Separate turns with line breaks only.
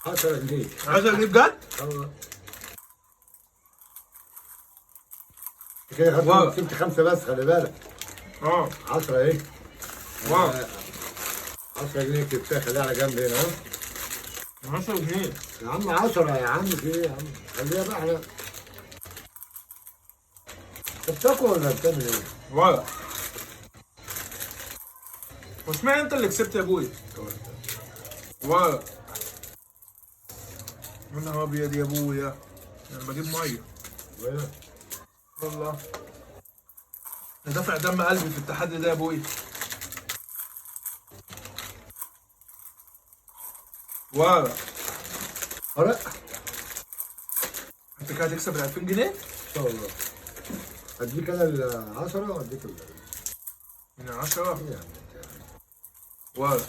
10 جنيه.
10 جنيه بجد؟
الله. كده
واو.
كسبت 5 بس خلي بالك.
اه
10 اهي.
واو.
10 جنيه كسبتها، خليها على جنب هنا اهو.
10 جنيه.
يا عم 10 يا عم، في ايه يا عم؟ خليها بقى احنا. انت بتاكل ولا بتعمل ايه؟
ولا واشمعنى انت اللي كسبت يا ابويا؟ ولا يا نهار ابيض يا ابويا، انا بجيب ميه
ولا.
والله. ده دافع دم قلبي في التحدي ده يا ابويا. ولا
فرق.
انت كده هتكسب ال 2000 جنيه؟
ان شاء الله. اديك انا ال 10 واديك ال
من 10.
يعني.
ولا